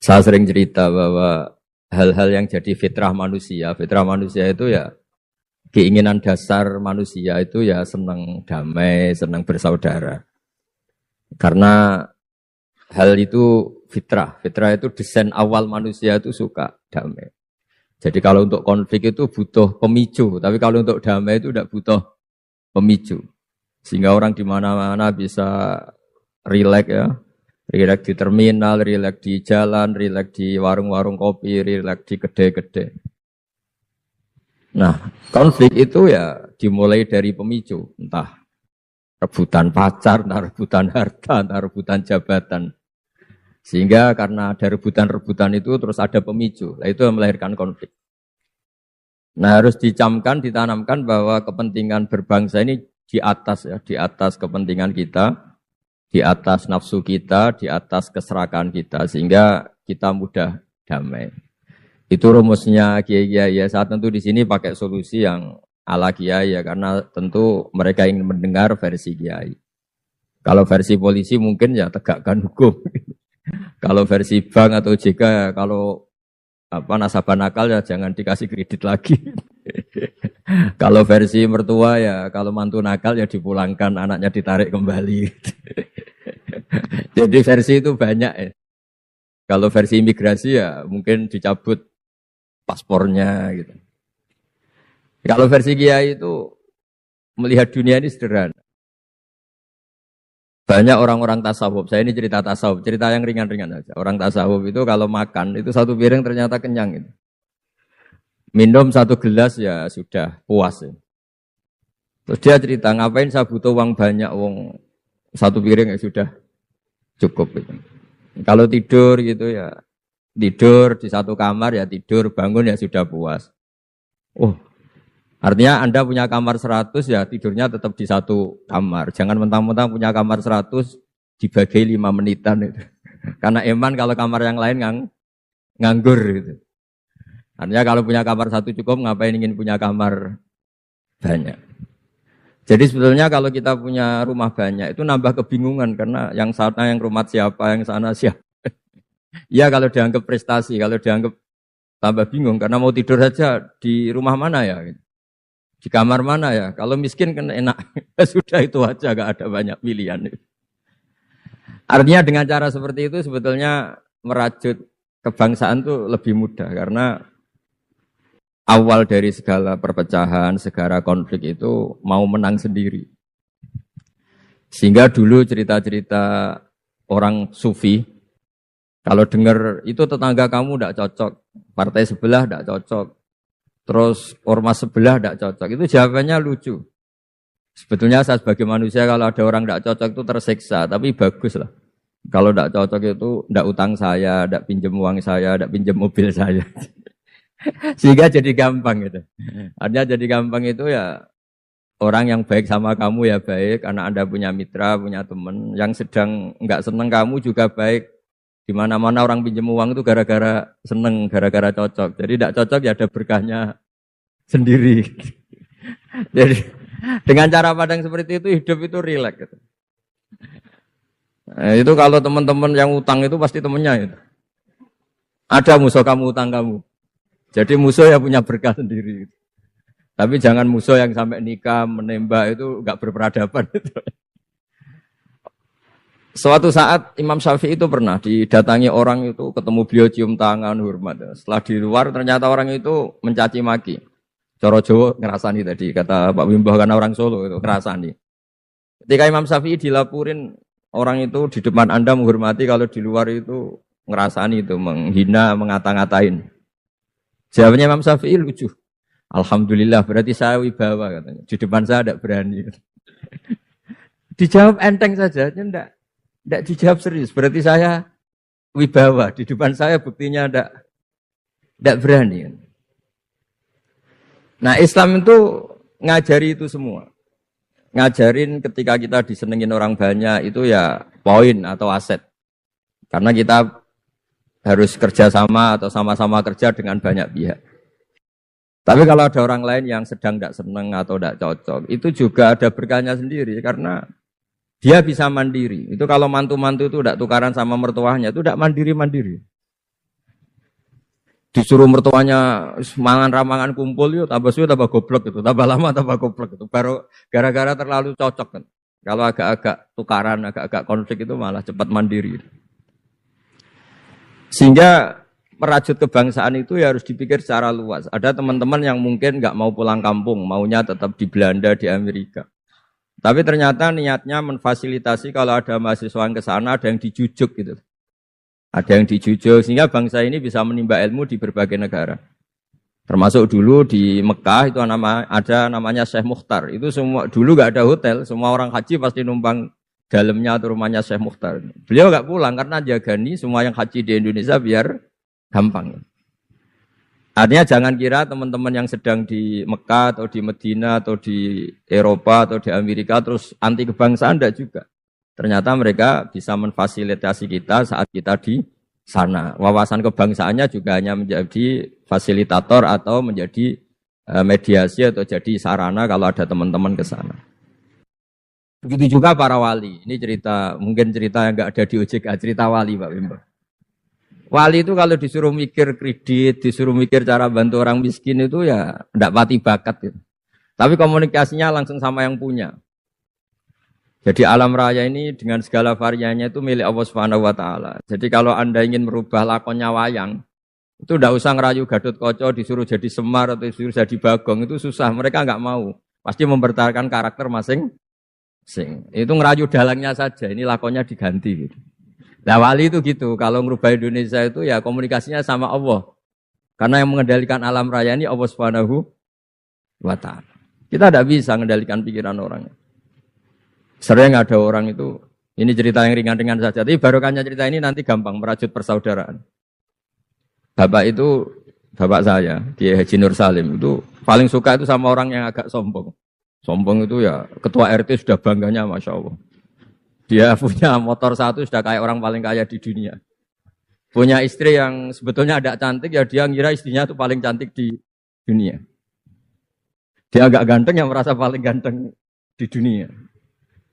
Saya sering cerita bahwa hal-hal yang jadi fitrah manusia itu ya keinginan dasar manusia itu ya senang damai, senang bersaudara. Karena hal itu fitrah itu desain awal manusia itu suka damai. Jadi kalau untuk konflik itu butuh pemicu, tapi kalau untuk damai itu tidak butuh pemicu. Sehingga orang di mana-mana bisa rileks ya. Rileks di terminal, rileks di jalan, rileks di warung-warung kopi, rileks di kedai-kedai. Nah, konflik itu ya dimulai dari pemicu. Entah rebutan pacar, entah rebutan harta, entah rebutan jabatan. Sehingga karena ada rebutan-rebutan itu terus ada pemicu. Nah, itu yang melahirkan konflik. Nah, harus dicamkan, ditanamkan bahwa kepentingan berbangsa ini di atas ya, di atas kepentingan kita, di atas nafsu kita, di atas keserakahan kita, sehingga kita mudah damai. Itu rumusnya kiai-kiai ya. Saat tentu di sini pakai solusi yang ala kiai ya, karena tentu mereka ingin mendengar versi kiai. Kalau versi polisi mungkin ya tegakkan hukum. Kalau versi bank atau JK ya, kalau nasabah nakal ya jangan dikasih kredit lagi. Kalau versi mertua ya, kalau mantu nakal ya dipulangkan, anaknya ditarik kembali. Jadi versi itu banyak ya. Kalau versi imigrasi ya mungkin dicabut paspornya gitu. Kalau versi kiai itu melihat dunia ini sederhana. Banyak orang-orang tasawuf, saya ini cerita tasawuf, cerita yang ringan-ringan saja. Orang tasawuf itu kalau makan itu satu piring ternyata kenyang gitu. Minum satu gelas ya sudah puas ya. Terus dia cerita, ngapain saya butuh uang banyak, satu piring ya sudah cukup gitu. Kalau tidur gitu ya, tidur di satu kamar ya tidur, bangun ya sudah puas. Oh, artinya Anda punya kamar 100 ya tidurnya tetap di satu kamar. Jangan mentang-mentang punya kamar 100 dibagi 5 menitan itu. Karena eman kalau kamar yang lain nganggur gitu. Artinya kalau punya kamar 1 cukup, ngapain ingin punya kamar banyak. Jadi sebetulnya kalau kita punya rumah banyak itu nambah kebingungan karena yang sana yang rumah siapa, yang sana siapa. Ya kalau dianggap prestasi, kalau dianggap tambah bingung karena mau tidur saja di rumah mana ya? Di kamar mana ya? Kalau miskin kan enak. Sudah itu aja, gak ada banyak pilihan. Artinya dengan cara seperti itu sebetulnya merajut kebangsaan itu lebih mudah karena awal dari segala perpecahan, segala konflik itu mau menang sendiri. Sehingga dulu cerita-cerita orang sufi, kalau dengar itu tetangga kamu tidak cocok, partai sebelah tidak cocok, terus ormas sebelah tidak cocok, itu jawabannya lucu. Sebetulnya saya sebagai manusia kalau ada orang tidak cocok itu tersiksa, tapi bagus lah. Kalau tidak cocok itu tidak utang saya, tidak pinjam uang saya, tidak pinjam mobil saya. Sehingga jadi gampang gitu. Artinya jadi gampang itu ya orang yang baik sama kamu ya baik, karena Anda punya mitra, punya teman. Yang sedang enggak seneng kamu juga baik. Di mana-mana orang pinjam uang itu gara-gara seneng, gara-gara cocok. Jadi tidak cocok ya ada berkahnya sendiri. Jadi dengan cara pandang seperti itu hidup itu rileks gitu. Nah, itu kalau teman-teman yang utang itu pasti temennya itu. Ada musuh kamu utang kamu. Jadi musuh yang punya berkah sendiri. Tapi jangan musuh yang sampai nikah, menembak itu enggak berperadaban. Suatu saat Imam Syafi'i itu pernah didatangi orang itu, ketemu beliau cium tangan, hormat. Setelah di luar ternyata orang itu mencaci maki. Coro Jawa ngerasani tadi, kata Pak Wimbo karena orang Solo itu ngerasani. Ketika Imam Syafi'i dilaporin, orang itu di depan Anda menghormati, kalau di luar itu ngerasani itu, menghina, ngata-ngatain. Jawabnya Imam Syafi'i lucu. Alhamdulillah, berarti saya wibawa katanya. Di depan saya tidak berani. Dijawab enteng saja, tidak dijawab serius. Berarti saya wibawa. Di depan saya buktinya tidak berani. Nah, Islam itu ngajari itu semua. Ngajarin ketika kita disenengin orang banyak itu ya poin atau aset. Karena kita harus kerjasama atau sama-sama kerja dengan banyak pihak. Tapi kalau ada orang lain yang sedang tidak senang atau tidak cocok, itu juga ada berkahnya sendiri karena dia bisa mandiri. Itu kalau mantu-mantu itu tidak tukaran sama mertuanya, itu tidak mandiri-mandiri. Disuruh mertuanya mangan ramangan kumpul yuk, tambah suwe tambah goblok itu, tambah lama tambah goblok itu. Baru gara-gara terlalu cocok kan. Kalau agak-agak tukaran, agak-agak konflik itu malah cepat mandiri. Sehingga merajut kebangsaan itu ya harus dipikir secara luas. Ada teman-teman yang mungkin nggak mau pulang kampung, maunya tetap di Belanda, di Amerika. Tapi ternyata niatnya memfasilitasi kalau ada mahasiswa yang ke sana, ada yang dijujuk gitu. Ada yang dijujuk, sehingga bangsa ini bisa menimba ilmu di berbagai negara. Termasuk dulu di Mekah itu ada namanya Syekh Mukhtar. Itu semua dulu nggak ada hotel, semua orang haji pasti numpang dalamnya atau rumahnya Syekh Mukhtar. Beliau nggak pulang karena jagani semua yang haji di Indonesia biar gampang. Artinya jangan kira teman-teman yang sedang di Mekah atau di Medina atau di Eropa atau di Amerika terus anti kebangsaan, enggak juga. Ternyata mereka bisa memfasilitasi kita saat kita di sana. Wawasan kebangsaannya juga hanya menjadi fasilitator atau menjadi mediasi atau jadi sarana kalau ada teman-teman ke sana. Begitu juga para wali. Ini cerita, mungkin cerita yang enggak ada di OJK, cerita wali Pak Bimbo. Wali itu kalau disuruh mikir kredit, disuruh mikir cara bantu orang miskin itu ya enggak pati bakat gitu. Tapi komunikasinya langsung sama yang punya. Jadi alam raya ini dengan segala variannya itu milik Allah Subhanahu wa taala. Jadi kalau Anda ingin merubah lakonnya wayang, itu tidak usah ngerayu Gatot-Kaca disuruh jadi Semar atau disuruh jadi Bagong, itu susah, mereka enggak mau. Pasti mempertahankan karakter masing-masing. Itu ngerayu dalangnya saja, ini lakonnya diganti gitu. Nah wali itu gitu, kalau merubah Indonesia itu ya komunikasinya sama Allah. Karena yang mengendalikan alam raya ini Allah Subhanahu wa taala. Kita tidak bisa mengendalikan pikiran orang. Sering ada orang itu, ini cerita yang ringan-ringan saja, tapi barokahnya cerita ini nanti gampang merajut persaudaraan. Bapak itu, bapak saya, Kiai Haji Nur Salim, itu paling suka itu sama orang yang agak sombong. Sombong itu ya, ketua RT sudah bangganya Masya Allah. Dia punya motor satu, sudah kayak orang paling kaya di dunia. Punya istri yang sebetulnya ada cantik, ya dia ngira istrinya itu paling cantik di dunia. Dia agak ganteng, yang merasa paling ganteng di dunia.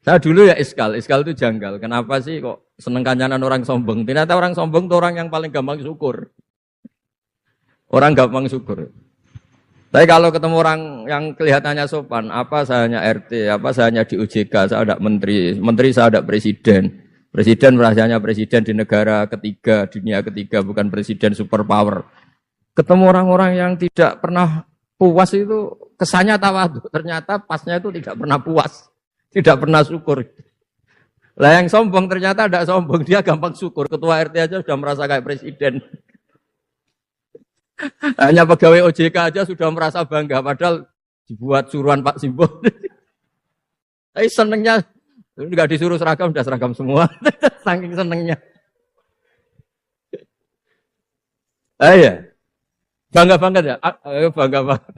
Saya dulu ya iskal itu janggal. Kenapa sih kok seneng kancanan orang sombong? Ternyata orang sombong itu orang yang paling gampang syukur. Orang gampang syukur. Tapi kalau ketemu orang yang kelihatannya sopan, apa saya hanya RT, apa saya hanya di OJK, saya ada menteri saya ada presiden. Presiden merasanya presiden di negara ketiga, dunia ketiga, bukan presiden superpower. Ketemu orang-orang yang tidak pernah puas itu kesannya tawadhu, ternyata pasnya itu tidak pernah puas. Tidak pernah syukur. Lah yang sombong ternyata tidak sombong, dia gampang syukur. Ketua RT aja sudah merasa kayak presiden. Hanya pegawai OJK aja sudah merasa bangga, padahal dibuat suruhan Pak Simbo. Tapi senengnya, nggak disuruh seragam, sudah seragam semua. Saking senengnya. Ya, bangga banget ya, bangga banget.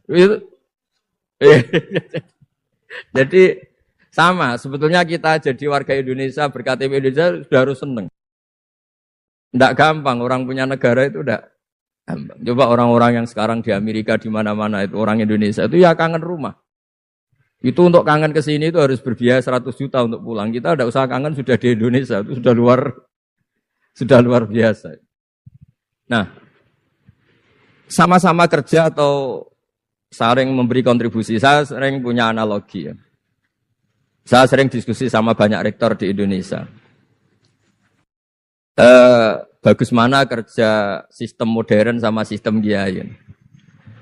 Itu. Jadi sama, sebetulnya kita jadi warga Indonesia, berKTP Indonesia sudah harus seneng. Tidak gampang, orang punya negara itu tidak gampang. Coba orang-orang yang sekarang di Amerika, di mana-mana itu orang Indonesia itu ya kangen rumah. Itu untuk kangen ke sini itu harus berbiaya 100 juta untuk pulang. Kita tidak usah kangen, sudah di Indonesia, itu sudah luar biasa. Nah, sama-sama kerja atau sering memberi kontribusi. Saya sering punya analogi ya. Saya sering diskusi sama banyak rektor di Indonesia. Bagus mana kerja sistem modern sama sistem kiai.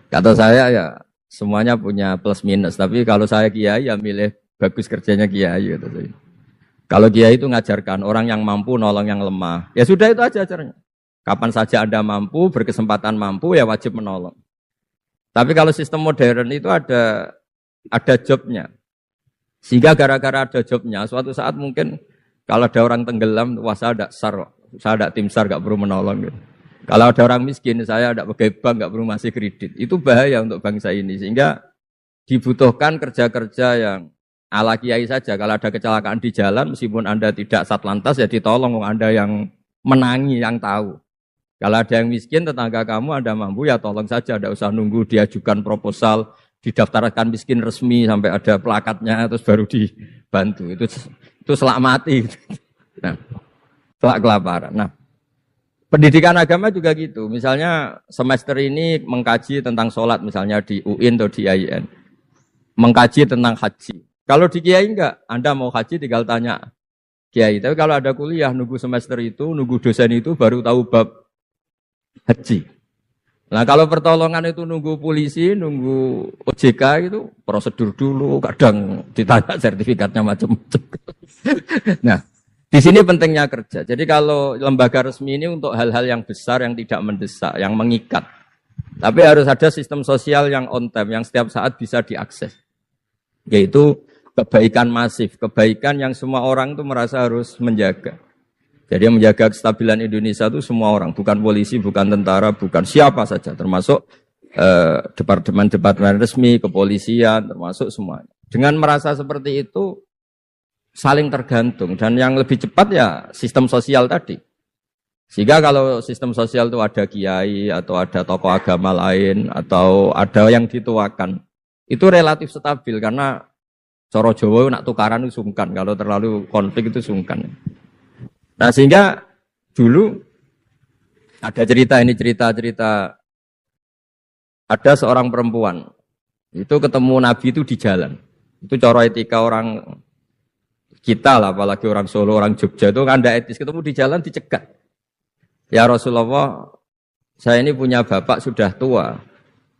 Kata saya ya semuanya punya plus minus. Tapi kalau saya kiai ya milih bagus kerjanya kiai. Gitu. Kalau kiai itu ngajarkan orang yang mampu nolong yang lemah. Ya sudah itu aja ajaranya. Kapan saja Anda mampu, berkesempatan mampu ya wajib menolong. Tapi kalau sistem modern itu ada jobnya. Sehingga gara-gara ada jobnya, suatu saat mungkin kalau ada orang tenggelam, wah saya ada tim SAR gak perlu menolong. Gitu. Kalau ada orang miskin, saya ada pegawai bank gak perlu ngasih kredit. Itu bahaya untuk bangsa ini. Sehingga dibutuhkan kerja-kerja yang ala kiai saja. Kalau ada kecelakaan di jalan, meskipun Anda tidak satlantas, ya ditolong Anda yang menangi, yang tahu. Kalau ada yang miskin, tetangga kamu Anda mampu, ya tolong saja. Tidak usah nunggu diajukan proposal, didaftarkan miskin resmi, sampai ada plakatnya, terus baru dibantu. Itu selak mati. Nah, selak kelaparan. Nah, Pendidikan agama juga gitu. Misalnya semester ini mengkaji tentang sholat, misalnya di UIN atau di IAIN. Mengkaji tentang haji. Kalau di Kiai enggak, Anda mau haji tinggal tanya Kiai. Tapi kalau ada kuliah, nunggu semester itu, nunggu dosen itu baru tahu bab haji. Nah kalau pertolongan itu nunggu polisi, nunggu OJK itu prosedur dulu, kadang ditanya sertifikatnya macam-macam. Nah, di sini pentingnya kerja. Jadi kalau lembaga resmi ini untuk hal-hal yang besar, yang tidak mendesak, yang mengikat. Tapi harus ada sistem sosial yang on time, yang setiap saat bisa diakses. Yaitu kebaikan masif, kebaikan yang semua orang itu merasa harus menjaga. Jadi yang menjaga kestabilan Indonesia itu semua orang, bukan polisi, bukan tentara, bukan siapa saja, termasuk departemen-departemen resmi, kepolisian, termasuk semuanya. Dengan merasa seperti itu, saling tergantung. Dan yang lebih cepat ya sistem sosial tadi. Sehingga kalau sistem sosial itu ada kiai, atau ada tokoh agama lain, atau ada yang dituakan, itu relatif stabil, karena coro Jawa nak tukaran itu sungkan, kalau terlalu konflik itu sungkan. Nah sehingga dulu ada cerita ada seorang perempuan itu ketemu Nabi itu di jalan. Itu cara etika orang kita lah, apalagi orang Solo, orang Jogja itu kan tidak etis, ketemu di jalan dicegat. Ya Rasulullah, saya ini punya bapak sudah tua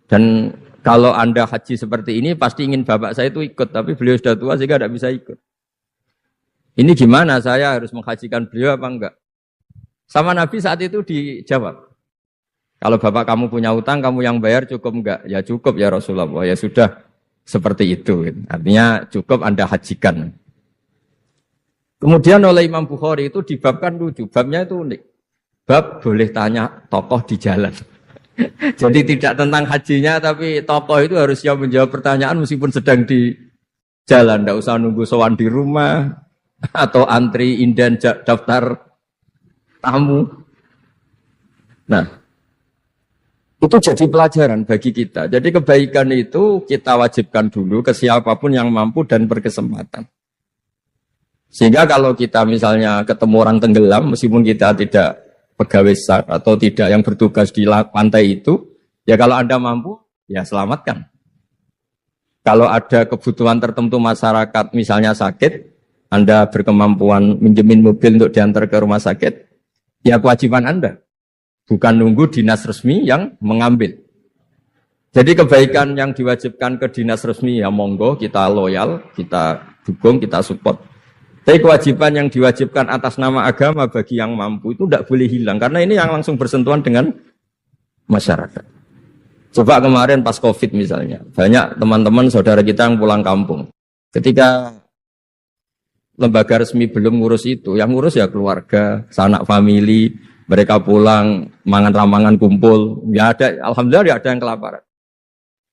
dan kalau Anda haji seperti ini pasti ingin bapak saya itu ikut, tapi beliau sudah tua sehingga tidak bisa ikut. Ini gimana, saya harus menghajikan beliau apa enggak? Sama Nabi saat itu dijawab, kalau bapak kamu punya utang, kamu yang bayar cukup enggak? Ya cukup ya Rasulullah, ya sudah seperti itu. Artinya cukup Anda hajikan. Kemudian oleh Imam Bukhari itu dibabkan lucu, babnya itu unik. Bab boleh tanya tokoh di jalan. Jadi tidak tentang hajinya, tapi tokoh itu harus siap menjawab pertanyaan meskipun sedang di jalan. Tidak usah nunggu sowan di rumah, atau antri inden daftar tamu. Nah, itu jadi pelajaran bagi kita. Jadi kebaikan itu kita wajibkan dulu ke siapapun yang mampu dan berkesempatan. Sehingga kalau kita misalnya ketemu orang tenggelam, meskipun kita tidak pegawai SAR atau tidak yang bertugas di pantai itu, ya kalau Anda mampu, ya selamatkan. Kalau ada kebutuhan tertentu masyarakat, misalnya sakit, Anda berkemampuan minjemin mobil untuk diantar ke rumah sakit, ya kewajiban Anda. Bukan nunggu dinas resmi yang mengambil. Jadi kebaikan yang diwajibkan ke dinas resmi, ya monggo, kita loyal, kita dukung, kita support. Tapi kewajiban yang diwajibkan atas nama agama bagi yang mampu itu tidak boleh hilang. Karena ini yang langsung bersentuhan dengan masyarakat. Coba kemarin pas COVID misalnya, banyak teman-teman saudara kita yang pulang kampung. Ketika lembaga resmi belum ngurus itu, yang ngurus ya keluarga, sanak famili, mereka pulang, mangan ramangan kumpul, ya ada, alhamdulillah ya ada yang kelaparan.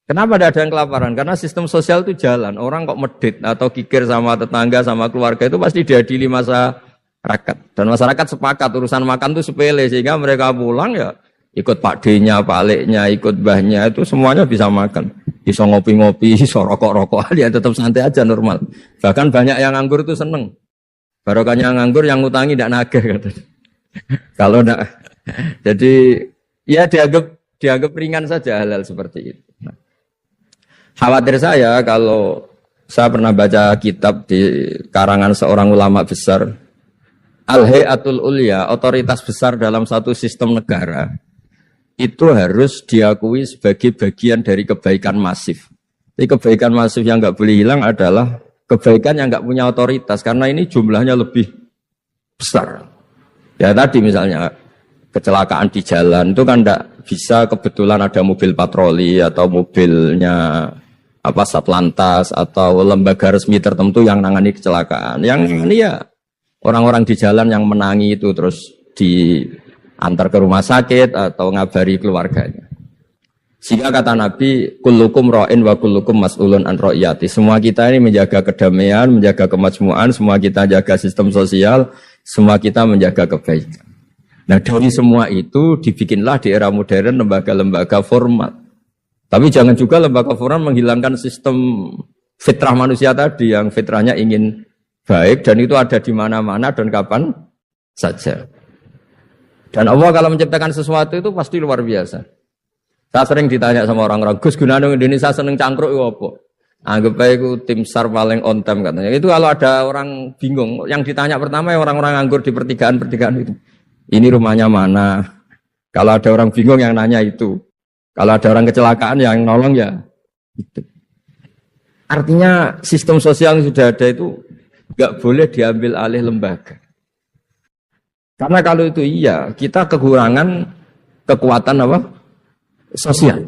Kenapa ada yang kelaparan? Karena sistem sosial itu jalan, orang kok medit atau kikir sama tetangga, sama keluarga itu pasti diadili masyarakat. Dan masyarakat sepakat, urusan makan itu sepele, sehingga mereka pulang ya ikut Pak D-nya, Pak Lek-nya, ikut Mbahnya, itu semuanya bisa makan. Bisa ngopi-ngopi, bisa rokok-rokok, ya tetap santai aja normal. Bahkan banyak yang nganggur itu seneng. Barokahnya nganggur yang ngutangi tidak nagih katanya. Kalau tidak, jadi ya dianggap ringan saja hal-hal seperti itu. Nah, khawatir saya kalau saya pernah baca kitab di karangan seorang ulama besar, Al-Hayatul Ulya, otoritas besar dalam satu sistem negara, itu harus diakui sebagai bagian dari kebaikan masif. Jadi kebaikan masif yang nggak boleh hilang adalah kebaikan yang nggak punya otoritas, karena ini jumlahnya lebih besar. Ya tadi misalnya kecelakaan di jalan itu kan tidak bisa kebetulan ada mobil patroli atau mobilnya Satlantas atau lembaga resmi tertentu yang nangani kecelakaan. Yang ini ya orang-orang di jalan yang menangi itu terus diantar ke rumah sakit atau ngabari keluarganya. Sehingga kata Nabi, kullukum ra'in wa kullukum mas'ulun an ra'iyati. Semua kita ini menjaga kedamaian, menjaga kemajmuan, semua kita jaga sistem sosial, semua kita menjaga kebaikan. Nah dari semua itu dibikinlah di era modern lembaga-lembaga formal. Tapi jangan juga lembaga formal menghilangkan sistem fitrah manusia tadi, yang fitrahnya ingin baik dan itu ada di mana-mana dan kapan saja. Dan Allah kalau menciptakan sesuatu itu pasti luar biasa. Saya sering ditanya sama orang-orang, Gus Gunanung Indonesia seneng cangkruk itu apa? Anggap aja itu tim SAR paling on time katanya. Itu kalau ada orang bingung, yang ditanya pertama ya orang-orang nganggur di pertigaan itu. Ini rumahnya mana? Kalau ada orang bingung yang nanya itu. Kalau ada orang kecelakaan yang nolong ya itu. Artinya sistem sosial yang sudah ada itu nggak boleh diambil alih lembaga. Karena kalau itu iya, kita kekurangan kekuatan apa? Sosial.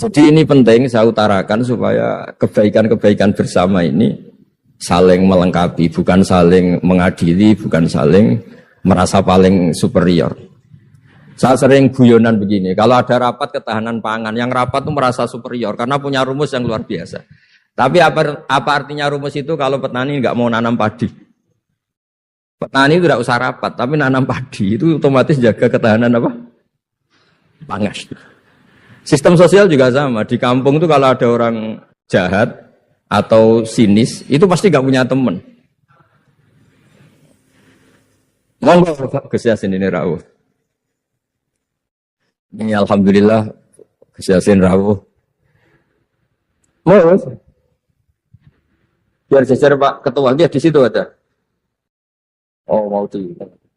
Jadi ini penting saya utarakan supaya kebaikan-kebaikan bersama ini saling melengkapi, bukan saling mengadili, bukan saling merasa paling superior. Saya sering guyonan begini, kalau ada rapat ketahanan pangan, yang rapat itu merasa superior karena punya rumus yang luar biasa. Tapi apa artinya rumus itu kalau petani nggak mau nanam padi? Petani itu tidak usah rapat, tapi nanam padi itu otomatis jaga ketahanan apa? Pangan. Sistem sosial juga sama. Di kampung itu kalau ada orang jahat atau sinis, itu pasti nggak punya teman. Monggo Gus Yasin ini rawuh. Ini alhamdulillah Gus Yasin rawuh. Mau biar jajar Pak Ketua dia di situ ada. Oh mau di.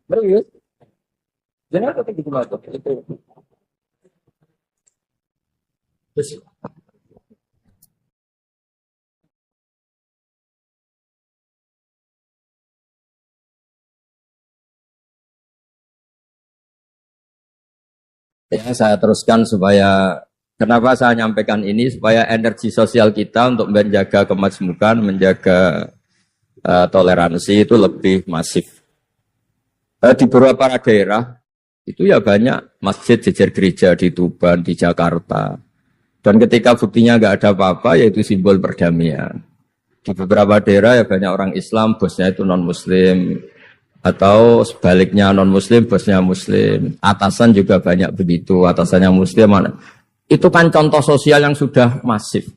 Bagus. Jangan kata gitu lah. Ya, saya teruskan supaya kenapa saya nyampaikan ini supaya energi sosial kita untuk menjaga kemajmukan, menjaga toleransi itu lebih masif. Di beberapa daerah itu ya banyak masjid jejer gereja di Tuban, di Jakarta. Dan ketika buktinya nggak ada apa-apa, yaitu simbol perdamaian. Di beberapa daerah ya banyak orang Islam, bosnya itu non-Muslim. Atau sebaliknya non-Muslim, bosnya Muslim. Atasan juga banyak begitu, atasannya Muslim. Itu kan contoh sosial yang sudah masif.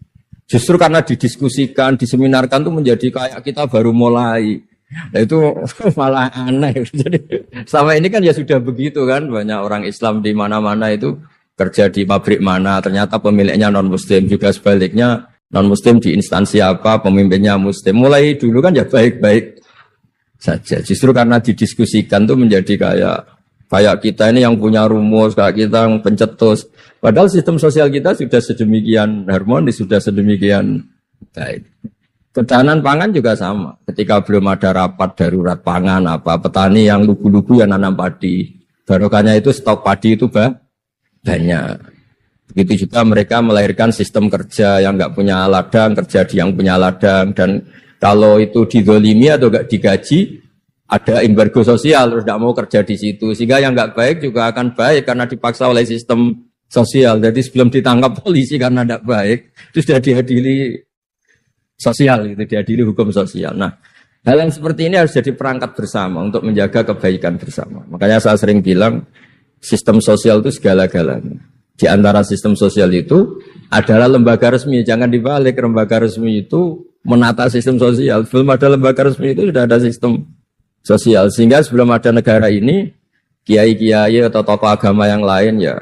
Justru karena didiskusikan, diseminarkan itu menjadi kayak kita baru mulai. Nah itu malah aneh. Jadi selama ini kan ya sudah begitu kan. Banyak orang Islam di mana-mana itu kerja di pabrik mana, ternyata pemiliknya non-Muslim. Juga sebaliknya non-Muslim di instansi apa, pemimpinnya Muslim. Mulai dulu kan ya baik-baik saja. Justru karena didiskusikan tuh menjadi kayak kita ini yang punya rumus, kayak kita yang pencetus. Padahal sistem sosial kita sudah sedemikian harmonis, sudah sedemikian baik. Ketahanan pangan juga sama. Ketika belum ada rapat darurat pangan apa, petani yang lugu-lugu yang nanam padi. Barokahnya itu stok padi itu banyak. Begitu juga mereka melahirkan sistem kerja yang nggak punya ladang, kerja di yang punya ladang. Dan kalau itu didolimi atau nggak digaji, ada embargo sosial, terus nggak mau kerja di situ. Sehingga yang nggak baik juga akan baik karena dipaksa oleh sistem sosial. Jadi sebelum ditangkap polisi karena nggak baik, itu sudah diadili sosial, gitu, diadili hukum sosial. Nah, hal yang seperti ini harus jadi perangkat bersama untuk menjaga kebaikan bersama. Makanya saya sering bilang, sistem sosial itu segala-galanya. Di antara sistem sosial itu adalah lembaga resmi. Jangan dibalik, lembaga resmi itu menata sistem sosial. Belum ada lembaga resmi itu sudah ada sistem sosial. Sehingga sebelum ada negara ini, kiai-kiai atau tokoh agama yang lain ya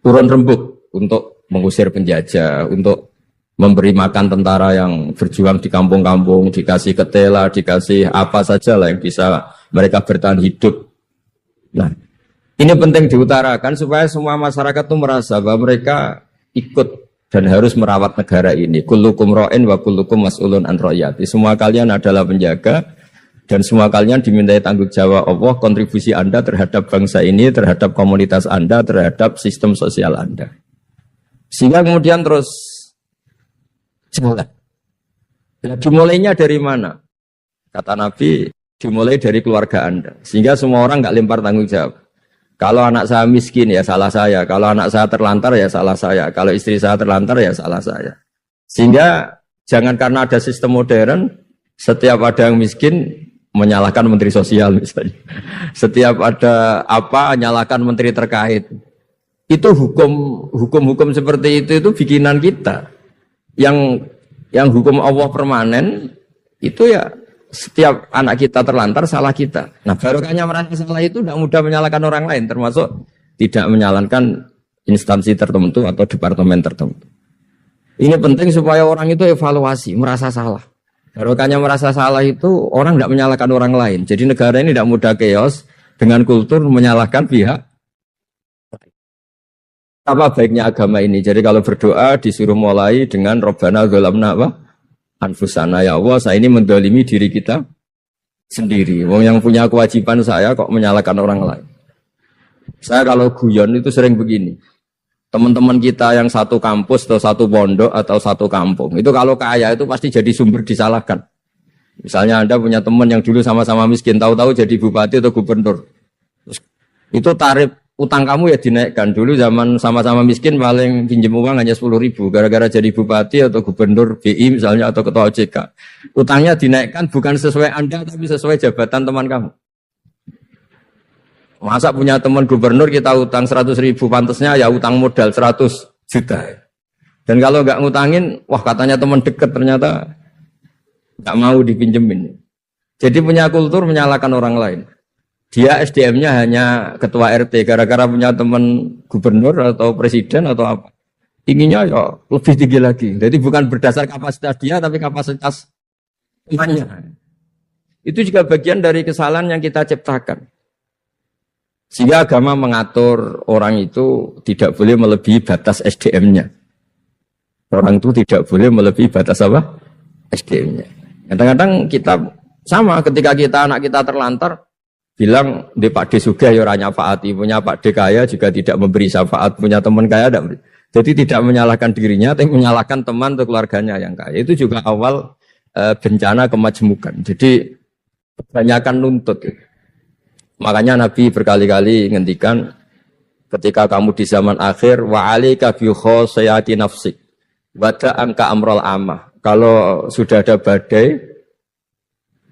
turun rembuk untuk mengusir penjajah, untuk memberi makan tentara yang berjuang di kampung-kampung, dikasih ketela, dikasih apa saja lah yang bisa mereka bertahan hidup. Nah, ini penting diutarakan supaya semua masyarakat itu merasa bahwa mereka ikut dan harus merawat negara ini. Kullukum ra'in wa kullukum mas'ulun an ra'iyati. Semua kalian adalah penjaga dan semua kalian dimintai tanggung jawab Allah, kontribusi Anda terhadap bangsa ini, terhadap komunitas Anda, terhadap sistem sosial Anda. Sehingga kemudian terus semangat. Nah, dimulainya dari mana? Kata Nabi, dimulai dari keluarga Anda. Sehingga semua orang nggak lempar tanggung jawab. Kalau anak saya miskin ya salah saya. Kalau anak saya terlantar ya salah saya. Kalau istri saya terlantar ya salah saya. Sehingga jangan karena ada sistem modern, setiap ada yang miskin menyalahkan menteri sosial misalnya. Setiap ada apa menyalahkan menteri terkait. Itu hukum seperti itu bikinan kita. Yang hukum Allah permanen itu ya setiap anak kita terlantar salah kita. Nah, barokahnya merasa salah itu tidak mudah menyalahkan orang lain, termasuk tidak menyalahkan instansi tertentu atau departemen tertentu. Ini penting supaya orang itu evaluasi, merasa salah. Barokahnya merasa salah itu orang tidak menyalahkan orang lain. Jadi negara ini tidak mudah chaos dengan kultur menyalahkan pihak. Apa baiknya agama ini? Jadi kalau berdoa disuruh mulai dengan Rabbana dzalamna anfusana, ya Allah saya ini mendolimi diri kita sendiri. Wong yang punya kewajiban saya kok menyalahkan orang lain. Saya kalau guyon itu sering begini. Teman-teman kita yang satu kampus atau satu pondok atau satu kampung, itu kalau kaya itu pasti jadi sumber disalahkan. Misalnya Anda punya teman yang dulu sama-sama miskin, tahu-tahu jadi bupati atau gubernur. Terus, itu tarif utang kamu ya dinaikkan. Dulu zaman sama-sama miskin paling pinjam uang hanya 10.000. Gara-gara jadi bupati atau gubernur BI misalnya atau ketua OJK. Utangnya dinaikkan bukan sesuai Anda tapi sesuai jabatan teman kamu. Masa punya teman gubernur kita utang 100.000 pantasnya ya utang modal 100 juta. Dan kalau nggak ngutangin, wah katanya teman dekat ternyata nggak mau dipinjemin. Jadi punya kultur menyalahkan orang lain. Dia SDM-nya hanya ketua RT gara-gara punya teman gubernur atau presiden atau apa. Inginnya ya lebih tinggi lagi. Jadi bukan berdasar kapasitas dia tapi kapasitas temannya. Itu juga bagian dari kesalahan yang kita ciptakan. Sehingga agama mengatur orang itu tidak boleh melebihi batas SDM-nya. Orang itu tidak boleh melebihi batas apa? SDM-nya. Kadang-kadang kita sama ketika kita anak kita terlantar, bilang di Pak D Sugih ya ranya faati, punya Pak D kaya juga tidak memberi syafaat, punya teman kaya tidak beri. Jadi tidak menyalahkan dirinya, tapi menyalahkan teman atau keluarganya yang kaya. Itu juga awal bencana kemajmukan. Jadi kebanyakan nuntut. Makanya Nabi berkali-kali ngendikan ketika kamu di zaman akhir wa alika bi khosayati nafsik wada angka amrul amah. Kalau sudah ada badai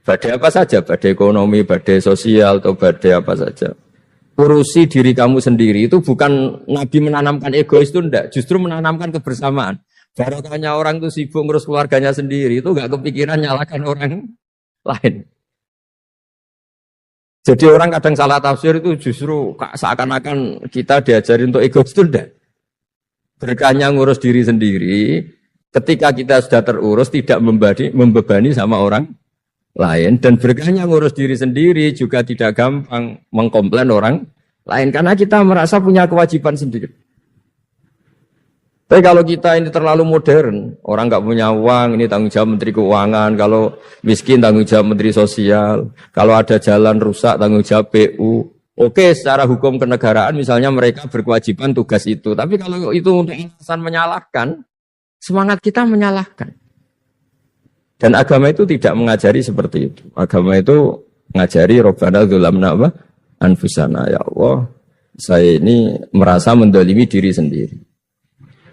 apa saja, badai ekonomi, badai sosial atau badai apa saja, urusi diri kamu sendiri. Itu bukan Nabi menanamkan egois itu enggak, justru menanamkan kebersamaan. Barokahnya orang itu sibuk ngurus keluarganya sendiri itu enggak kepikiran nyalakan orang lain. Jadi orang kadang salah tafsir itu justru seakan-akan kita diajari untuk egois itu enggak. Berkahnya ngurus diri sendiri, ketika kita sudah terurus tidak membebani sama orang lain. Dan berkahnya ngurus diri sendiri juga tidak gampang mengkomplain orang lain. Karena kita merasa punya kewajiban sendiri. Tapi kalau kita ini terlalu modern, orang nggak punya uang, ini tanggung jawab Menteri Keuangan. Kalau miskin tanggung jawab Menteri Sosial. Kalau ada jalan rusak tanggung jawab PU. Oke, secara hukum kenegaraan misalnya mereka berkewajiban tugas itu. Tapi kalau itu untuk alasan menyalahkan, semangat kita menyalahkan. Dan agama itu tidak mengajari seperti itu. Agama itu mengajari Rabbana dzalamna anfusana, ya Allah, saya ini merasa mendolimi diri sendiri.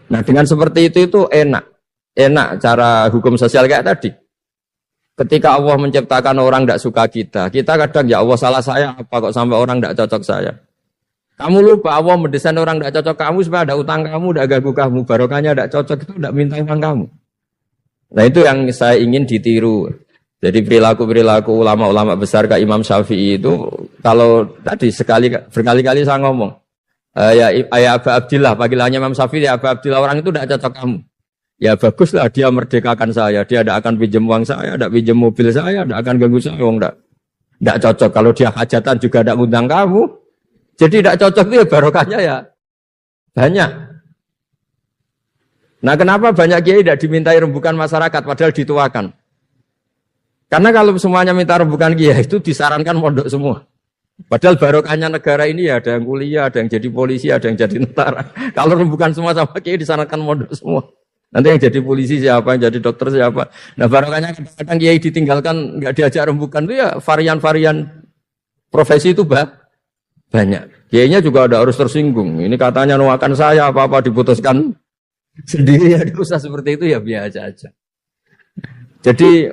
Nah dengan seperti itu enak cara hukum sosial kayak tadi. Ketika Allah menciptakan orang tidak suka kita kadang ya Allah salah saya apa kok sampai orang tidak cocok saya. Kamu lupa Allah mendesain orang tidak cocok kamu supaya ada utang kamu, tidak ganggu kamu, barokahnya tidak cocok itu tidak minta uang kamu. Nah itu yang saya ingin ditiru. Jadi perilaku ulama-ulama besar kayak Imam Syafi'i itu kalau tadi berkali-kali saya ngomong. Ya Aba Abdillah, panggilannya Imam Syafi'i, ya Aba Abdillah, orang itu tidak cocok kamu. Ya baguslah dia merdekakan saya, dia tidak akan pinjam uang saya, tidak pinjam mobil saya, tidak akan ganggu saya, tidak cocok. Kalau dia hajatan juga tidak ngundang kamu, jadi tidak cocok itu ya barokahnya ya banyak. Nah kenapa banyak kiai tidak dimintai rembukan masyarakat padahal dituakan? Karena kalau semuanya minta rembukan kiai itu disarankan mondok semua. Padahal barokahnya negara ini ya ada yang kuliah, ada yang jadi polisi, ada yang jadi tentara. Kalau rembukan semua sama kiai disarankan mondok semua. Nanti yang jadi polisi siapa, yang jadi dokter siapa. Nah barokahnya kadang-kadang kiai ditinggalkan nggak diajak rembukan itu ya varian-varian profesi itu banyak. Kiainya juga ada harus tersinggung. Ini katanya nuakan saya apa-apa diputuskan sendiri ya diusah seperti itu ya biasa aja. Jadi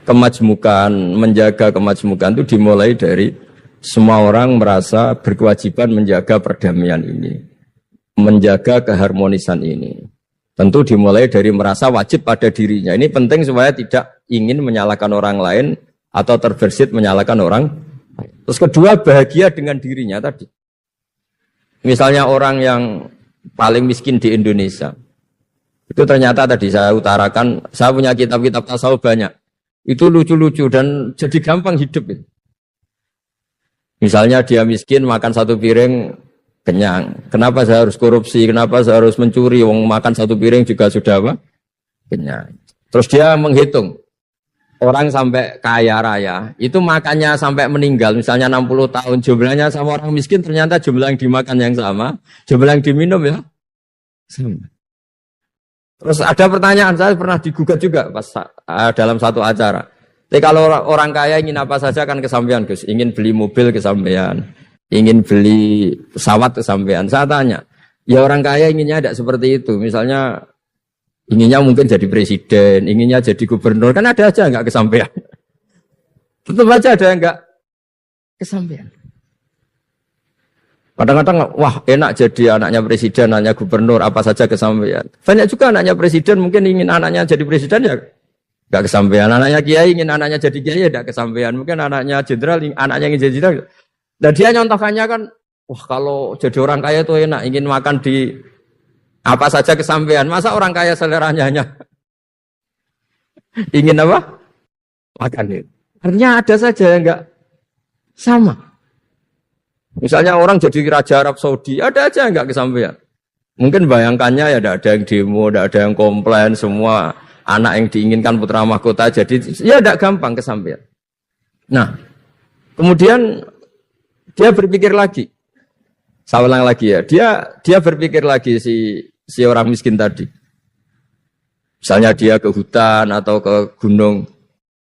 kemajmukan, menjaga kemajmukan itu dimulai dari semua orang merasa berkewajiban menjaga perdamaian ini, menjaga keharmonisan ini. Tentu dimulai dari merasa wajib pada dirinya. Ini penting supaya tidak ingin menyalahkan orang lain atau terbersit menyalahkan orang. Terus kedua, bahagia dengan dirinya tadi. Misalnya orang yang paling miskin di Indonesia. Itu ternyata tadi saya utarakan, saya punya kitab-kitab tasawuf banyak. Itu lucu-lucu dan jadi gampang hidup itu. Misalnya dia miskin makan satu piring kenyang. Kenapa saya harus korupsi? Kenapa saya harus mencuri? Wong makan satu piring juga sudah apa? Kenyang. Terus dia menghitung. Orang sampai kaya raya, itu makannya sampai meninggal, misalnya 60 tahun, jumlahnya sama orang miskin, ternyata jumlah yang dimakan yang sama, jumlah yang diminum ya sama. Terus ada pertanyaan, saya pernah digugat juga pas dalam satu acara. Tapi kalau orang kaya ingin apa saja kan kesampaian, Gus. Ingin beli mobil kesampaian, ingin beli pesawat kesampaian. Saya tanya, ya orang kaya inginnya tidak seperti itu. Misalnya inginnya mungkin jadi presiden, inginnya jadi gubernur, kan ada aja nggak kesampaian. Tetap aja ada yang nggak kesampaian. Kadang-kadang, wah enak jadi anaknya presiden, anaknya gubernur, apa saja kesampaian. Banyak juga anaknya presiden, mungkin ingin anaknya jadi presiden ya nggak kesampaian. Anaknya kiai ingin anaknya jadi kiai ya nggak kesampaian. Mungkin anaknya jenderal, anaknya ingin jadi jenderal. Dan dia nyontohkannya kan, wah kalau jadi orang kaya itu enak, ingin makan di apa saja kesampaian. Masa orang kaya seleranya hanya ingin apa? Makan itu. Artinya ada saja yang nggak sama. Misalnya orang jadi raja Arab Saudi, ada aja yang nggak kesampaian. Mungkin bayangkannya ya ada yang demo, ada yang komplain, semua anak yang diinginkan putra mahkota jadi ya tidak gampang kesampaian. Nah, kemudian dia berpikir lagi. Saya ulang lagi ya, dia berpikir lagi si orang miskin tadi. Misalnya dia ke hutan atau ke gunung,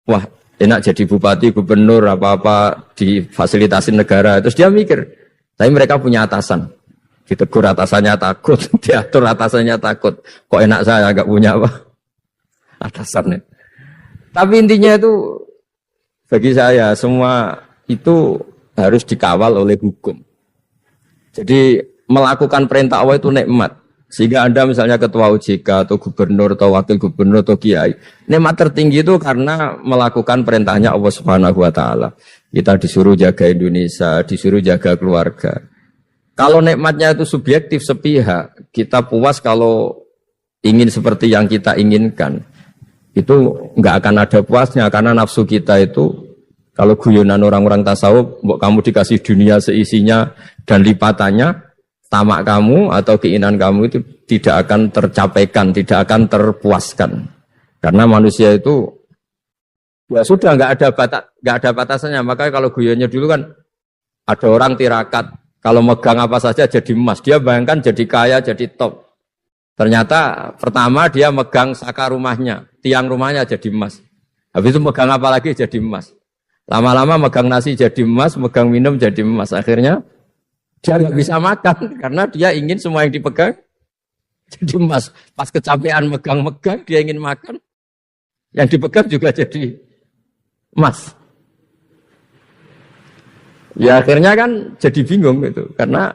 wah enak jadi bupati, gubernur, apa-apa difasilitasi negara. Terus dia mikir, tapi mereka punya atasan. Ditegur atasannya takut, diatur atasannya takut. Kok enak saya agak punya apa? Atasannya. Tapi intinya itu, bagi saya semua itu harus dikawal oleh hukum. Jadi melakukan perintah Allah itu nikmat. Sehingga Anda misalnya ketua OJK atau gubernur atau wakil gubernur atau kiai, nikmat tertinggi itu karena melakukan perintahnya Allah Subhanahu wa taala. Kita disuruh jaga Indonesia, disuruh jaga keluarga. Kalau nikmatnya itu subjektif sepihak, kita puas kalau ingin seperti yang kita inginkan. Itu enggak akan ada puasnya karena nafsu kita itu kalau guyonan orang-orang tasawuf, kamu dikasih dunia seisinya dan lipatannya, tamak kamu atau keinginan kamu itu tidak akan tercapaikan, tidak akan terpuaskan. Karena manusia itu ya sudah nggak ada batasannya. Makanya kalau guyonnya dulu kan ada orang tirakat, kalau megang apa saja jadi emas. Dia bayangkan jadi kaya, jadi top. Ternyata pertama dia megang saka rumahnya, tiang rumahnya jadi emas. Habis itu megang apa lagi jadi emas. Lama-lama megang nasi jadi emas, megang minum jadi emas. Akhirnya dia nggak bisa makan karena dia ingin semua yang dipegang jadi emas. Pas kecapean megang-megang dia ingin makan, yang dipegang juga jadi emas. Ya akhirnya kan jadi bingung gitu karena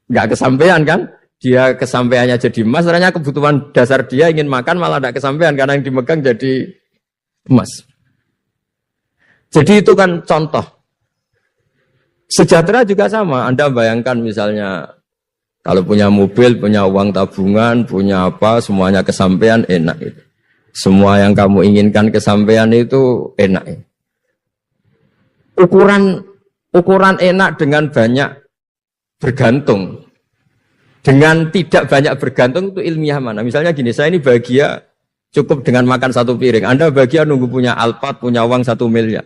nggak kesampaian kan. Dia kesampaiannya jadi emas, ternyata kebutuhan dasar dia ingin makan malah nggak kesampaian karena yang dipegang jadi emas. Jadi itu kan contoh. Sejahtera juga sama. Anda bayangkan misalnya kalau punya mobil, punya uang tabungan, punya apa, semuanya kesampaian enak itu. Semua yang kamu inginkan kesampaian itu enak. Ukuran enak dengan banyak bergantung. Dengan tidak banyak bergantung itu ilmiah mana? Misalnya gini, saya ini bahagia cukup dengan makan satu piring. Anda bahagia nunggu punya Alphard, punya uang 1 miliar.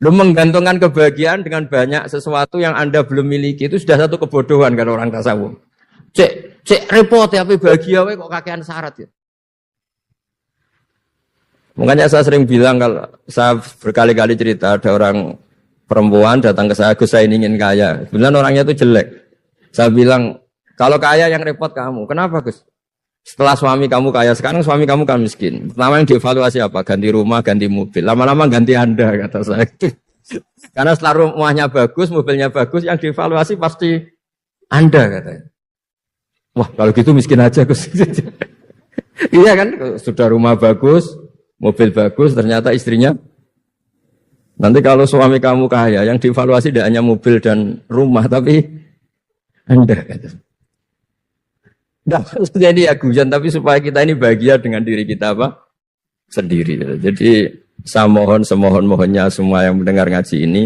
Lu menggantungkan kebahagiaan dengan banyak sesuatu yang Anda belum miliki itu sudah satu kebodohan kan orang tasawuf. Cek repot ya tapi bahagia kok kakean syarat ya. Makanya saya sering bilang kalau saya berkali-kali cerita ada orang perempuan datang ke saya, Gus saya ingin kaya. Sebenarnya orangnya itu jelek. Saya bilang kalau kaya yang repot kamu. Kenapa Gus? Setelah suami kamu kaya, sekarang suami kamu kan miskin. Pertama yang dievaluasi apa? Ganti rumah, ganti mobil. Lama-lama ganti Anda, kata saya. Karena setelah rumahnya bagus, mobilnya bagus, yang dievaluasi pasti Anda, katanya. Wah, kalau gitu miskin aja, Gus. Iya kan, sudah rumah bagus, mobil bagus, ternyata istrinya. Nanti kalau suami kamu kaya, yang dievaluasi tidak hanya mobil dan rumah, tapi Anda. Nah, maksudnya ini ya guyon, tapi supaya kita ini bahagia dengan diri kita apa? Sendiri. Jadi saya mohon semohon-mohonnya semua yang mendengar ngaji ini,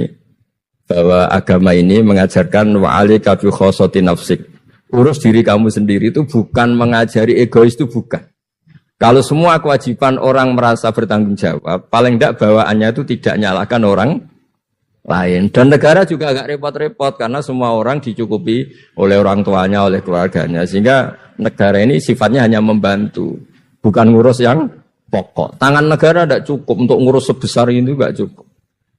bahwa agama ini mengajarkan wa'alika bi khossati nafsik. Urus diri kamu sendiri itu bukan mengajari egois, itu bukan. Kalau semua kewajiban orang merasa bertanggung jawab, paling tidak bawaannya itu tidak nyalahkan orang lain. Dan negara juga agak repot-repot karena semua orang dicukupi oleh orang tuanya, oleh keluarganya. Sehingga negara ini sifatnya hanya membantu, bukan ngurus yang pokok. Tangan negara tidak cukup untuk ngurus sebesar itu, tidak cukup.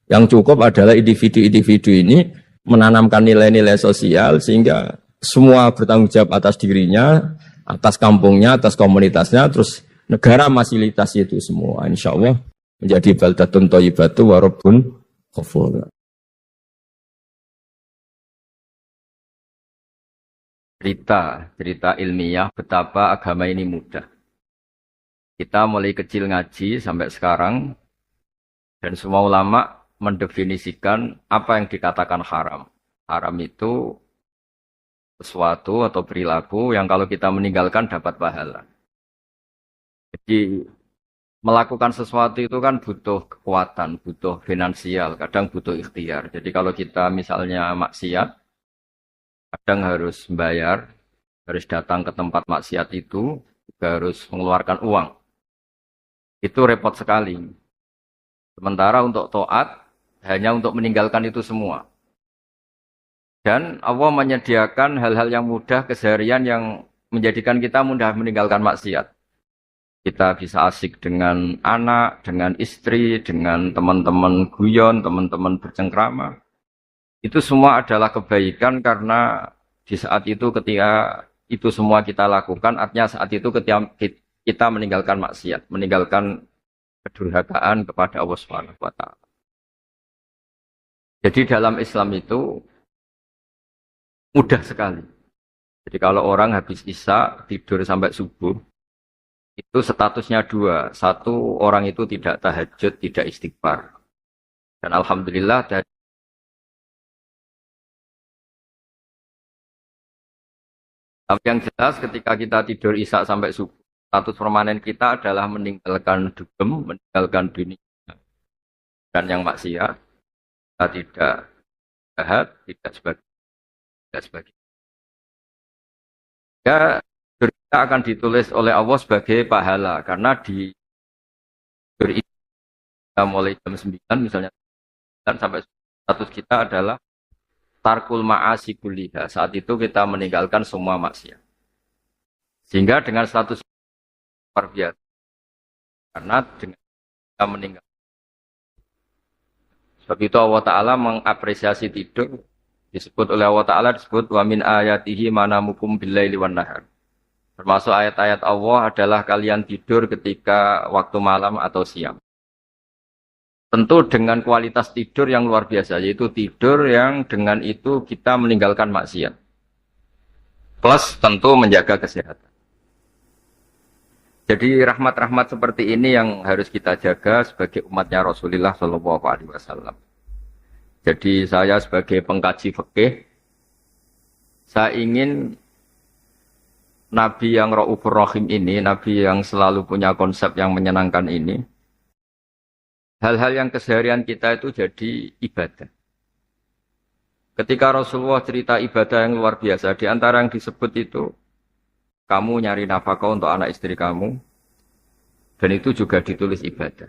Yang cukup adalah individu-individu ini menanamkan nilai-nilai sosial sehingga semua bertanggung jawab atas dirinya, atas kampungnya, atas komunitasnya, terus negara fasilitasi itu semua. Insya Allah menjadi baldatun thayyibatu wa rabbun ghafur. Cerita ilmiah betapa agama ini mudah. Kita mulai kecil ngaji sampai sekarang, dan semua ulama mendefinisikan apa yang dikatakan haram. Haram itu sesuatu atau perilaku yang kalau kita meninggalkan dapat pahala. Jadi melakukan sesuatu itu kan butuh kekuatan, butuh finansial, kadang butuh ikhtiar. Jadi kalau kita misalnya maksiat, kadang harus membayar, harus datang ke tempat maksiat itu, juga harus mengeluarkan uang. Itu repot sekali. Sementara untuk taat, hanya untuk meninggalkan itu semua. Dan Allah menyediakan hal-hal yang mudah keseharian yang menjadikan kita mudah meninggalkan maksiat. Kita bisa asik dengan anak, dengan istri, dengan teman-teman guyon, teman-teman bercengkrama. Itu semua adalah kebaikan karena di saat itu ketika itu semua kita lakukan, artinya saat itu ketika kita meninggalkan maksiat, meninggalkan kedurhakaan kepada Allah Subhanahu wa taala. Jadi dalam Islam itu mudah sekali. Jadi kalau orang habis Isya tidur sampai subuh, itu statusnya dua. Satu, orang itu tidak tahajud, tidak istighfar. Dan alhamdulillah dari tapi yang jelas ketika kita tidur Isya sampai subuh, status permanen kita adalah meninggalkan dugem, meninggalkan dunia dan yang maksiat. Kita tidak jahat, tidak sebagainya. Ya, kita akan ditulis oleh Allah sebagai pahala karena di kita mulai jam 9 misalnya dan sampai status kita adalah tarkul ma'asi kulliha. Saat itu kita meninggalkan semua maksiat. Sehingga dengan status luar biasa. Karena dengan kita meninggalkan. Sebab itu Allah Ta'ala mengapresiasi tidur. Disebut oleh Allah Ta'ala, disebut wa min ayatihi manamukum billaili wan nahar. Termasuk ayat-ayat Allah adalah kalian tidur ketika waktu malam atau siang. Tentu dengan kualitas tidur yang luar biasa, yaitu tidur yang dengan itu kita meninggalkan maksiat. Plus tentu menjaga kesehatan. Jadi rahmat-rahmat seperti ini yang harus kita jaga sebagai umatnya Rasulullah SAW. Jadi saya sebagai pengkaji fikih, saya ingin Nabi yang Raufur Rahim ini, Nabi yang selalu punya konsep yang menyenangkan ini, hal-hal yang keseharian kita itu jadi ibadah. Ketika Rasulullah cerita ibadah yang luar biasa, di antara yang disebut itu, kamu nyari nafkah untuk anak istri kamu, dan itu juga ditulis ibadah.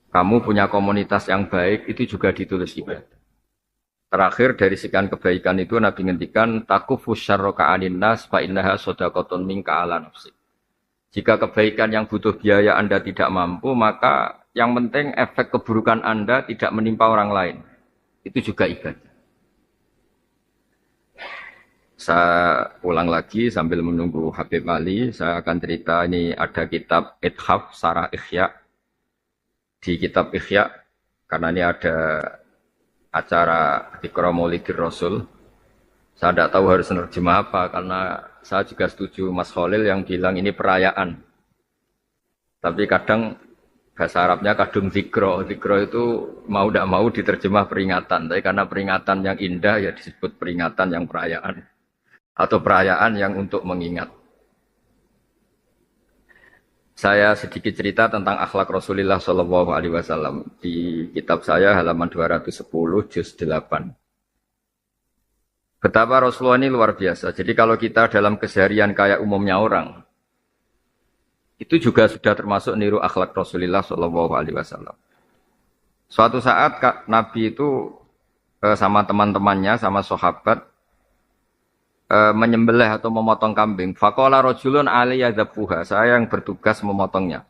Kamu punya komunitas yang baik, itu juga ditulis ibadah. Terakhir dari sekian kebaikan itu Nabi ngendikan takufu syarroka anin nas fa innaha shadaqatun minka ala nafsik. Jika kebaikan yang butuh biaya Anda tidak mampu, maka yang penting efek keburukan Anda tidak menimpa orang lain. Itu juga ibadah. Saya ulang lagi sambil menunggu Habib Ali, saya akan cerita ini ada kitab Ithaf Sarah Ikhya. Di kitab Ikhya, karena ini ada acara Iqra Maulidir Rasul. Saya tidak tahu harus nerjemah apa, karena saya juga setuju Mas Khalil yang bilang ini perayaan. Tapi kadang bahasa Arabnya kadung zikro. Zikro itu mau tidak mau diterjemah peringatan. Tapi karena peringatan yang indah ya disebut peringatan yang perayaan. Atau perayaan yang untuk mengingat. Saya sedikit cerita tentang akhlak Rasulullah SAW di kitab saya halaman 210 juz 8. Betapa Rasulullah ini luar biasa. Jadi kalau kita dalam keseharian kayak umumnya orang, itu juga sudah termasuk niru akhlak Rasulullah SAW. Suatu saat Nabi itu sama teman-temannya, sama sahabat, menyembelih atau memotong kambing. Faqala rajulun alayya dzabhuha, saya yang bertugas memotongnya.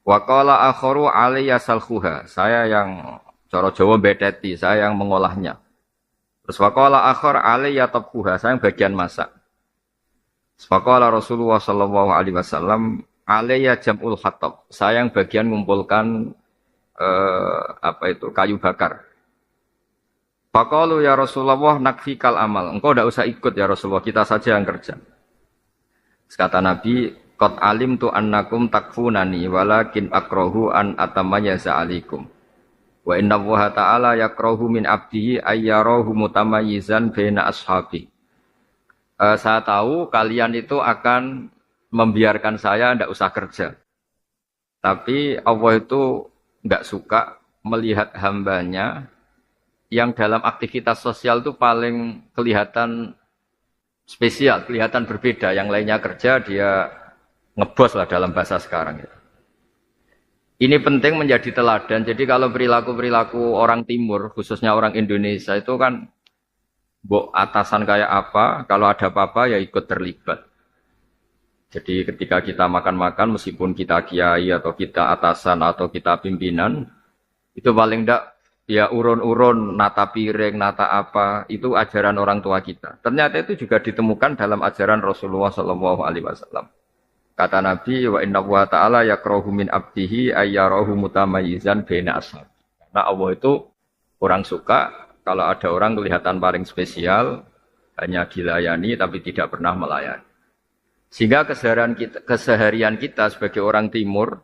Wa qala akharu alayya salkhuha, saya yang cara Jawa bedeti, saya yang mengolahnya. Terus waqala akhar alayya tabhuha, saya yang bagian masak. Faqala Rasulullah sallallahu alaihi wasallam alayya jam'ul hatab, saya yang bagian mengumpulkan kayu bakar. Faqalu ya Rasulullah nakfikal amal, engkau tidak usah ikut ya Rasulullah, kita saja yang kerja. Kata Nabi, qad alimtu annakum takfunani walakin akrahu an atamayyaza alaikum. Wa inna Allaha ta'ala yakrahu min abdihi ayyarahu mutamayyizan baina ashabi. Saya tahu kalian itu akan membiarkan saya tidak usah kerja. Tapi Allah itu enggak suka melihat hambanya yang dalam aktivitas sosial itu paling kelihatan spesial, kelihatan berbeda. Yang lainnya kerja, dia ngebos lah dalam bahasa sekarang. Ini penting menjadi teladan. Jadi kalau perilaku-perilaku orang timur, khususnya orang Indonesia itu kan atasan kayak apa, kalau ada apa-apa ya ikut terlibat. Jadi ketika kita makan-makan, meskipun kita kiai atau kita atasan atau kita pimpinan, itu paling enggak ya urun-urun, nata piring, nata apa, itu ajaran orang tua kita. Ternyata itu juga ditemukan dalam ajaran Rasulullah SAW. Kata Nabi, wa inna Allaha ta'ala yakrahu min abdihi ayyarahu mutamayyizan baina ashab. Karena Allah itu kurang suka kalau ada orang kelihatan paling spesial, hanya dilayani tapi tidak pernah melayani. Sehingga keseharian kita sebagai orang timur,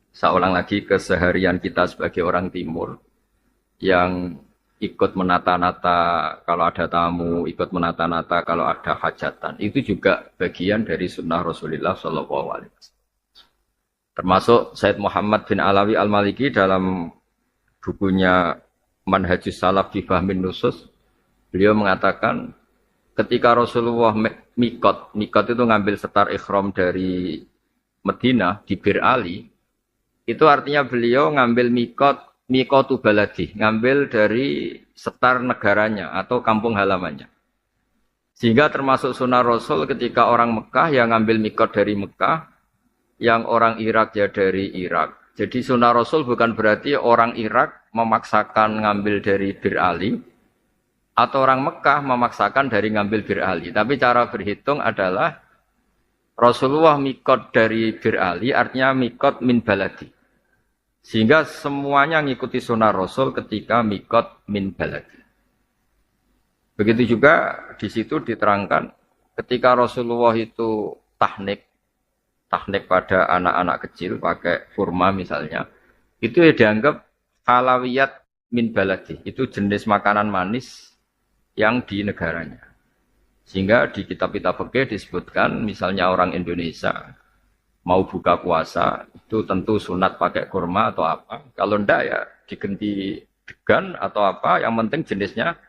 saya ulang lagi, keseharian kita sebagai orang timur, yang ikut menata-nata kalau ada tamu, ikut menata-nata kalau ada hajatan. Itu juga bagian dari sunnah Rasulullah SAW. Termasuk Said Muhammad bin Alawi Al-Maliki dalam bukunya Manhajus Salaf fi Fahmin Nusus, beliau mengatakan ketika Rasulullah mikot itu ngambil setar ikhram dari Madinah di Bir Ali, itu artinya beliau ngambil mikotu baladi, ngambil dari setar negaranya atau kampung halamannya. Sehingga termasuk sunnah Rasul ketika orang Mekah yang ngambil mikot dari Mekah, yang orang Irak ya dari Irak. Jadi sunnah Rasul bukan berarti orang Irak memaksakan ngambil dari Bir Ali, atau orang Mekah memaksakan dari ngambil Bir Ali. Tapi cara berhitung adalah Rasulullah mikot dari Bir Ali, artinya mikot min baladi. Sehingga semuanya ngikuti sunnah Rasul ketika mikot min baladi. Begitu juga di situ diterangkan ketika Rasulullah itu tahnik pada anak-anak kecil pakai kurma misalnya, itu ya dianggap halawiyat min baladi, itu jenis makanan manis yang di negaranya. Sehingga di kitab-kitab fikih disebutkan misalnya orang Indonesia mau buka puasa, itu tentu sunat pakai kurma atau apa. Kalau ndak ya digenti degan atau apa, yang penting jenisnya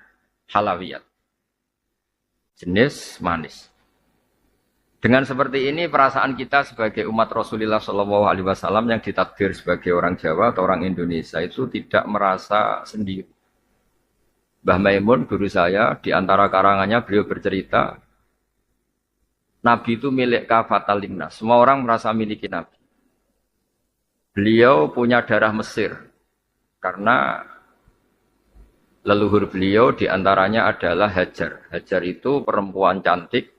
halawiyat. Jenis manis. Dengan seperti ini perasaan kita sebagai umat Rasulullah SAW yang ditakdir sebagai orang Jawa atau orang Indonesia itu tidak merasa sendiri. Mbah Maimun, guru saya, di antara karangannya beliau bercerita, Nabi itu milik kafatal linnas. Semua orang merasa miliki Nabi. Beliau punya darah Mesir. Karena leluhur beliau diantaranya adalah Hajar. Hajar itu perempuan cantik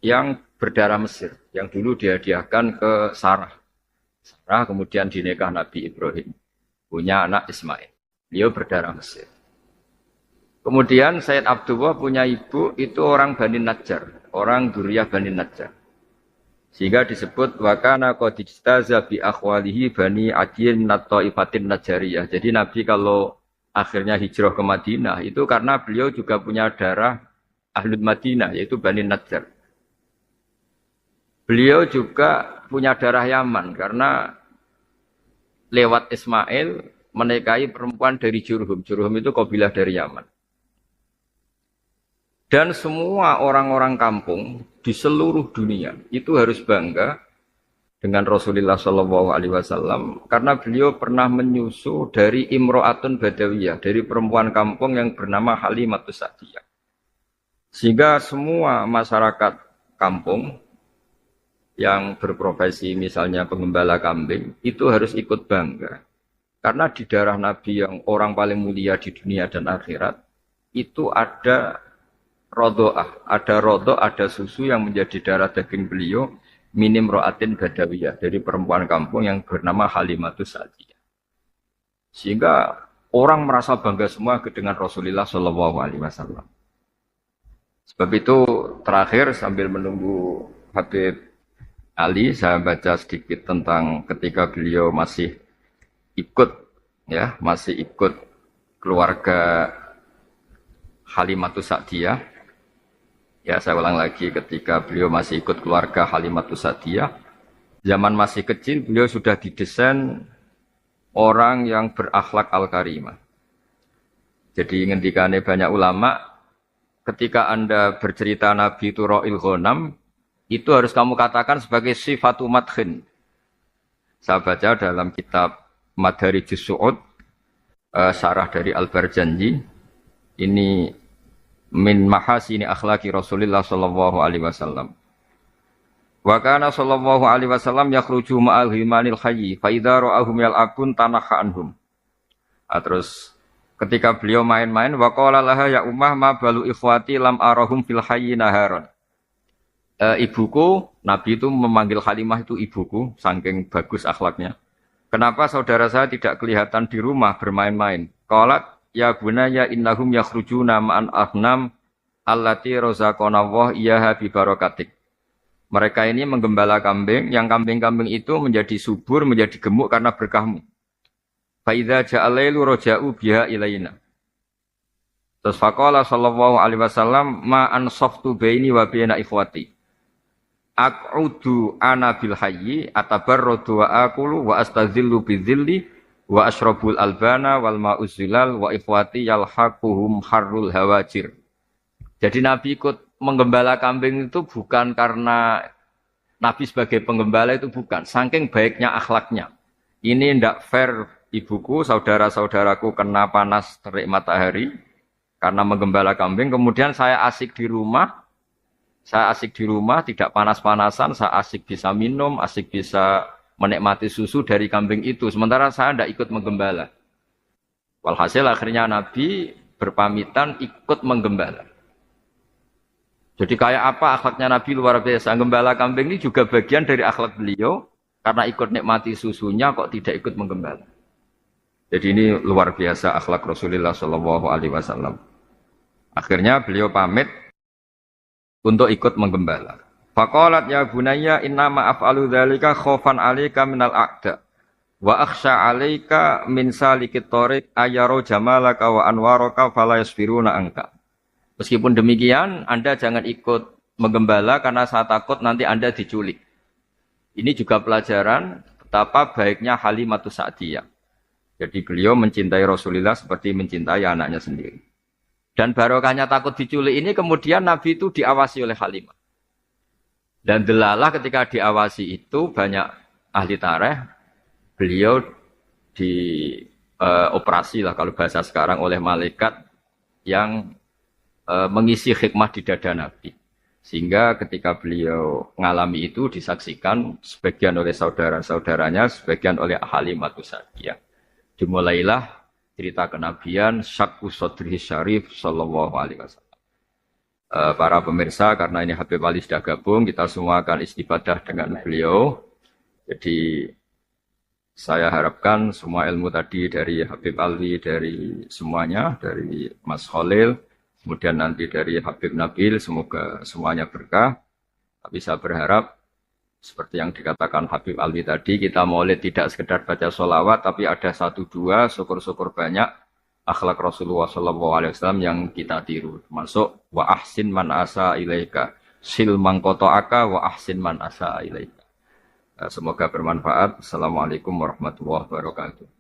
yang berdarah Mesir. Yang dulu dihadiahkan ke Sarah. Sarah kemudian dinikah Nabi Ibrahim. Punya anak Ismail. Beliau berdarah Mesir. Kemudian Sayyid Abdullah punya ibu itu orang Bani Najjar, orang Duriyah Bani Najjar. Sehingga disebut wakana qad ijtaza bi akhwalihi Bani Adiyyin min at-Thaifatin Najjariyah. Jadi Nabi kalau akhirnya hijrah ke Madinah itu karena beliau juga punya darah Ahlul Madinah yaitu Bani Najjar. Beliau juga punya darah Yaman karena lewat Ismail menikahi perempuan dari Jurhum. Jurhum itu kabilah dari Yaman. Dan semua orang-orang kampung di seluruh dunia itu harus bangga dengan Rasulullah SAW karena beliau pernah menyusu dari Imro'atun Badawiyah, dari perempuan kampung yang bernama Halimatus Sa'diyah. Sehingga semua masyarakat kampung yang berprofesi misalnya pengembala kambing itu harus ikut bangga. Karena di darah Nabi yang orang paling mulia di dunia dan akhirat itu ada rodoah, ada susu yang menjadi darah daging beliau minim ro'atin badawiyah dari perempuan kampung yang bernama Halimatus Sa'diyah. Sehingga orang merasa bangga semua dengan Rasulullah SAW. Sebab itu terakhir sambil menunggu Habib Ali, saya baca sedikit tentang ketika beliau masih ikut keluarga Halimatus Sa'diyah. Ya, saya ulang lagi, ketika beliau masih ikut keluarga Halimatus Sa'diyah, zaman masih kecil beliau sudah didesain orang yang berakhlak al-karimah. Jadi ngendikane banyak ulama, ketika Anda bercerita Nabi itu Ra'il Ghanam, itu harus kamu katakan sebagai sifatu madkhin. Saya baca dalam kitab Madarijus Su'ud, syarah dari Al-Barjanji, ini min mahasini akhlaki Rasulullah sallallahu alaihi wasallam. Wa kana sallallahu alaihi wasallam yakhruju ma'al himanil hayyi fa idza ra'ahum yal'abun tanaha anhum. Terus ketika beliau main-main wa qala laha ya ummah ma balu ikhwati lam arahum fil hayyi naharon. Ibuku, Nabi itu memanggil Halimah itu ibuku, saking bagus akhlaknya. Kenapa saudara saya tidak kelihatan di rumah bermain-main? Qalat ya bunaya innahum yakhrujuna ma'an aghnam allati razaqanallah iyaha bi barakatik. Mereka ini menggembala kambing, yang kambing-kambing itu menjadi subur, menjadi gemuk karena berkahmu. Fa idza ja'alailu raja'u biha ilaina. Terus faqala sallallahu alaihi wasallam ma ansaftu baini wa baina ikhwati. Aq'udu ana bil hayyi atabarradu wa aqulu wa astazillu bidzilli wa ashrabul albana wal ma'uzilal wa ikhwati yalhaquhum harrul hawajir. Jadi Nabi ikut menggembala kambing itu bukan karena Nabi sebagai penggembala itu bukan, saking baiknya akhlaknya. Ini ndak fair ibuku, saudara-saudaraku kena panas terik matahari karena menggembala kambing, kemudian saya asik di rumah, tidak panas-panasan, saya asik bisa minum, asik bisa menikmati susu dari kambing itu, sementara saya tidak ikut menggembala. Walhasil akhirnya Nabi berpamitan ikut menggembala. Jadi kayak apa akhlaknya Nabi luar biasa. Gembala kambing ini juga bagian dari akhlak beliau, karena ikut nikmati susunya kok tidak ikut menggembala. Jadi ini luar biasa akhlak Rasulullah SAW. Akhirnya beliau pamit untuk ikut menggembala. Faqalat ya bunayya innama af'alu dzalika khaufan 'alaika minal a'da wa akhsha 'alaika min salikit thariq ayyaru jamalaka wa anwaraka fala yasbiruna anka. Meskipun demikian, Anda jangan ikut menggembala karena saya takut nanti Anda diculik. Ini juga pelajaran betapa baiknya Halimatus Sa'diyah. Jadi beliau mencintai Rasulullah seperti mencintai anaknya sendiri. Dan barokahnya takut diculik ini kemudian Nabi itu diawasi oleh Halimah. Dan delalah ketika diawasi itu banyak ahli tarikh, beliau dioperasi lah kalau bahasa sekarang oleh malaikat yang mengisi hikmah di dada Nabi. Sehingga ketika beliau mengalami itu disaksikan sebagian oleh saudara-saudaranya, sebagian oleh Halimatus Sa'diyah. Dimulailah cerita kenabian Syakku Sodri Syarif sallallahu alaihi wasallam. Para pemirsa, karena ini Habib Ali sudah gabung, kita semua akan istifadah dengan beliau. Jadi Saya harapkan semua ilmu tadi dari Habib Alwi, dari semuanya, dari Mas Khalil, kemudian nanti dari Habib Nabil, semoga semuanya berkah. Tapi saya berharap seperti yang dikatakan Habib Alwi tadi, kita maulid tidak sekedar baca sholawat, tapi ada satu dua, syukur-syukur banyak akhlak Rasulullah SAW yang kita tiru. Masuk wa ahsin man asa ilaika, sil mangkotoaka wa ahsin man asa ilaika. Semoga bermanfaat. Assalamualaikum warahmatullahi wabarakatuh.